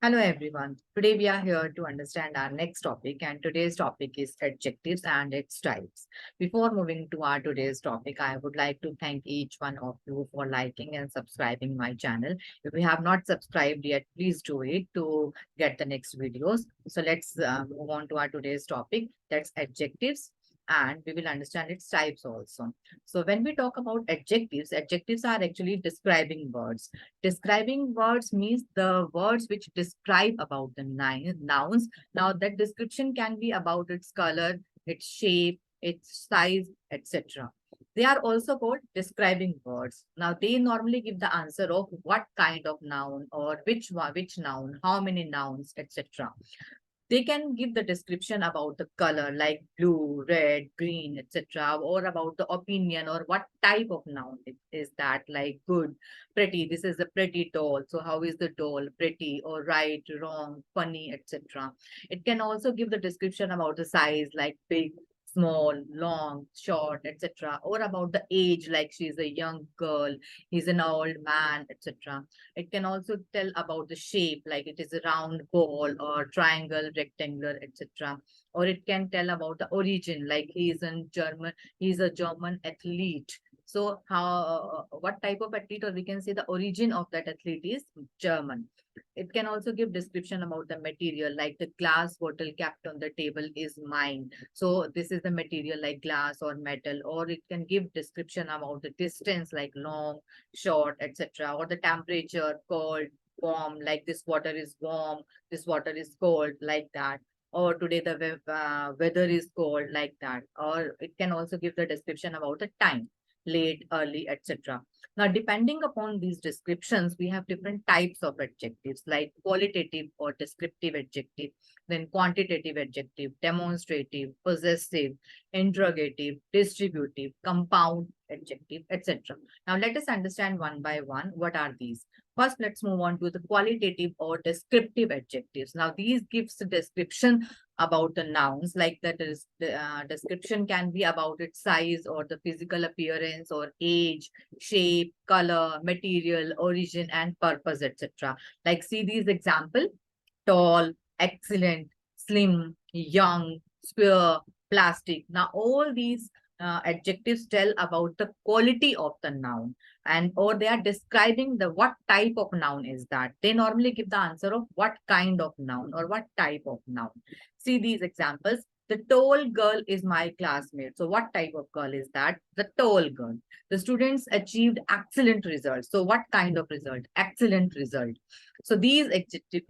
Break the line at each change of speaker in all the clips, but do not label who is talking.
Hello everyone. Today we are here to understand our next topic, and today's topic is adjectives and its types. Before moving to our today's topic, I would like to thank each one of you for liking and subscribing my channel. If you have not subscribed yet, please do it to get the next videos. So let's move on to our today's topic. That's adjectives, and we will understand its types also. So when we talk about adjectives, adjectives are actually describing words. Describing words means the words which describe about the nouns. Now that description can be about its color, its shape, its size, etc. They are also called describing words. Now they normally give the answer of what kind of noun or which noun, how many nouns, etc. They can give the description about the color like blue, red, green, etc., or about the opinion or what type of noun it is that, like good, pretty. This is a pretty doll. So how is the doll? Pretty or right, wrong, funny, etc. It can also give the description about the size like big, small, long, short, etc., or about the age like she's a young girl, he's an old man, etc. It can also tell about the shape, like it is a round ball or triangle, rectangular, etc. Or it can tell about the origin, like he's a German athlete. So how, what type of athlete, or we can say the origin of that athlete is German. It can also give description about the material, like the glass bottle kept on the table is mine. So this is the material like glass or metal, or it can give description about the distance, like long, short, etc., or the temperature, cold, warm, like this water is warm, this water is cold, like that. Or today the weather is cold, like that. Or it can also give the description about the time, late, early, etc. Now, depending upon these descriptions, we have different types of adjectives like qualitative or descriptive adjective, then quantitative adjective, demonstrative, possessive, interrogative, distributive, compound adjective, etc. Now, let us understand one by one what are these. First, let's move on to the qualitative or descriptive adjectives. Now, these gives the description about the nouns, like that is the description can be about its size or the physical appearance or age, shape, color, material, origin, and purpose, etc. Like see these example: tall, excellent, slim, young, square, plastic. Now, all these adjectives tell about the quality of the noun, and or they are describing the what type of noun is that. They normally give the answer of what kind of noun or what type of noun. See these examples. The tall girl is my classmate. So what type of girl is that? The tall girl. The students achieved excellent results. So what kind of result? Excellent result. So these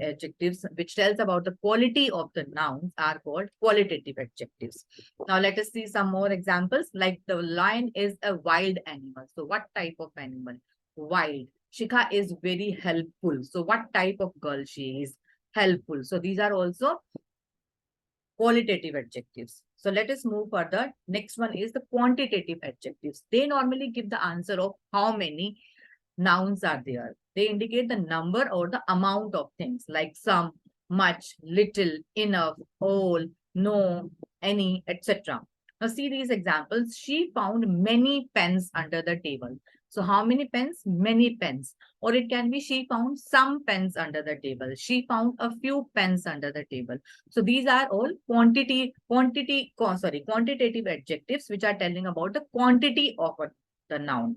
adjectives which tells about the quality of the nouns are called qualitative adjectives. Now let us see some more examples, like the lion is a wild animal. So what type of animal? Wild. Shikha is very helpful. So what type of girl she is? Helpful. So these are also qualitative adjectives. So let us move further. Next one is the quantitative adjectives. They normally give the answer of how many nouns are there. They indicate the number or the amount of things like some, much, little, enough, all, no, any, etc. Now see these examples. She found many pens under the table. So how many pens? Many pens. Or it can be she found some pens under the table. She found a few pens under the table. So these are all quantitative adjectives which are telling about the quantity of the noun.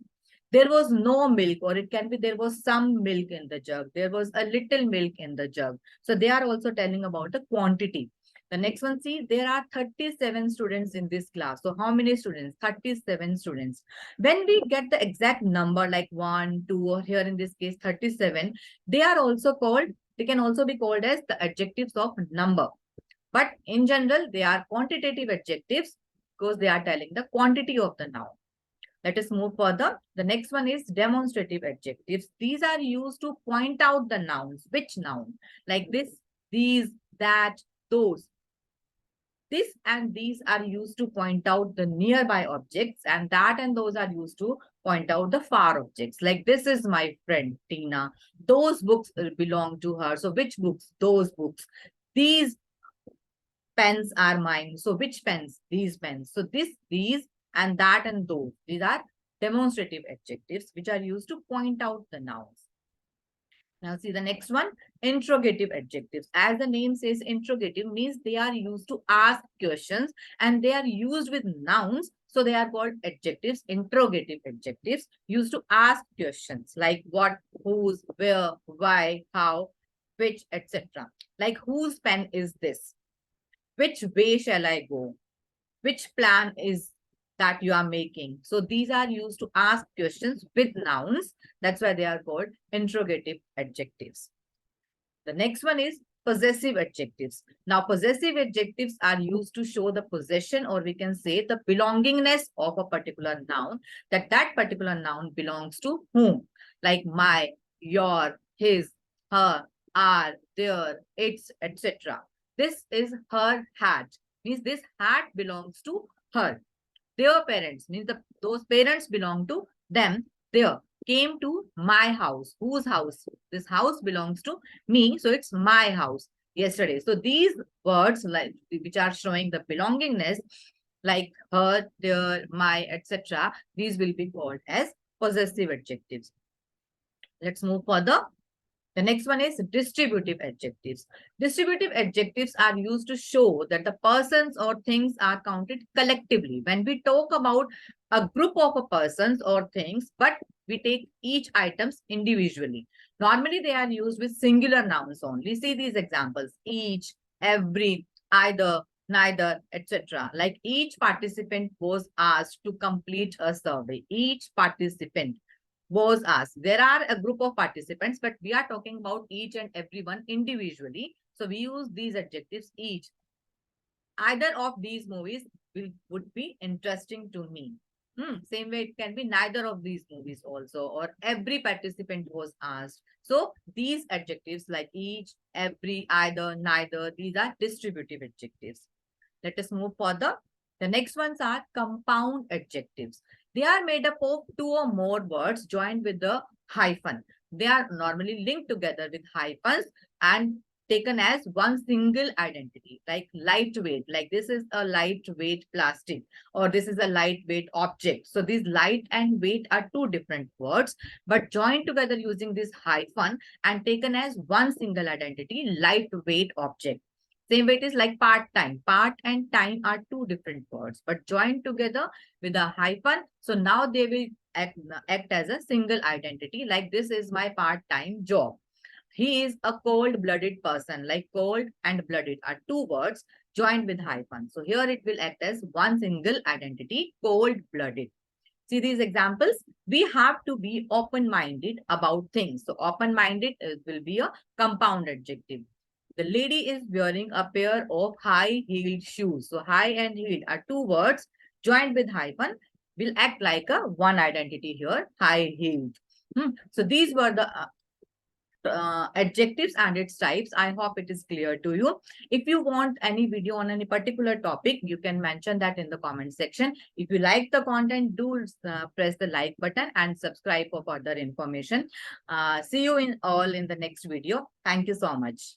There was no milk, or it can be there was some milk in the jug. There was a little milk in the jug. So they are also telling about the quantity. The next one, see, there are 37 students in this class. So how many students? 37 students. When we get the exact number like 1, 2, or here in this case 37, they are also called, they can also be called as the adjectives of number. But in general, they are quantitative adjectives because they are telling the quantity of the noun. Let us move further. The next one is demonstrative adjectives. These are used to point out the nouns. Which noun? Like this, these, that, those. This and these are used to point out the nearby objects, and that and those are used to point out the far objects. Like this is my friend Tina. Those books belong to her. So which books? Those books. These pens are mine. So which pens? These pens. So this, these, and that and those. These are demonstrative adjectives which are used to point out the nouns. Now see the next one, interrogative adjectives. As the name says, interrogative means they are used to ask questions and they are used with nouns. So they are called adjectives, interrogative adjectives used to ask questions like what, whose, where, why, how, which, etc. Like whose pen is this? Which way shall I go? Which plan is that you are making? So these are used to ask questions with nouns. That's why they are called interrogative adjectives. The next one is possessive adjectives. Now, possessive adjectives are used to show the possession, or we can say the belongingness of a particular noun, that that particular noun belongs to whom, like my, your, his, her, our, their, its, etc. This is her hat, means this hat belongs to her. Their parents, means those parents belong to them. There came to my house. Whose house? This house belongs to me, so it's my house yesterday. So these words, like which are showing the belongingness, like her, their, my, etc., these will be called as possessive adjectives. Let's move further. The next one is distributive adjectives. Distributive adjectives are used to show that the persons or things are counted collectively. When we talk about a group of persons or things, but we take each items individually. Normally, they are used with singular nouns only. See these examples: each, every, either, neither, etc. Like each participant was asked to complete a survey. Each participant was asked. There are a group of participants, but we are talking about each and everyone individually. So we use these adjectives each. Either of these movies would be interesting to me. Same way it can be neither of these movies also, or every participant was asked. So these adjectives like each, every, either, neither, these are distributive adjectives. Let us move further. The next ones are compound adjectives. They are made up of two or more words joined with the hyphen. They are normally linked together with hyphens and taken as one single identity, like lightweight, like this is a lightweight plastic, or this is a lightweight object. So these light and weight are two different words, but joined together using this hyphen and taken as one single identity, lightweight object. Same way it is like part-time. Part and time are two different words, but joined together with a hyphen. So now they will act as a single identity. Like this is my part-time job. He is a cold-blooded person. Like cold and blooded are two words joined with hyphen. So here it will act as one single identity, cold-blooded. See these examples? We have to be open-minded about things. So open-minded will be a compound adjective. The lady is wearing a pair of high-heeled shoes. So high and heeled are two words joined with hyphen will act like a one identity here, high-heeled. So these were the adjectives and its types. I hope it is clear to you. If you want any video on any particular topic, you can mention that in the comment section. If you like the content, do press the like button and subscribe for further information. See you in all in the next video. Thank you so much.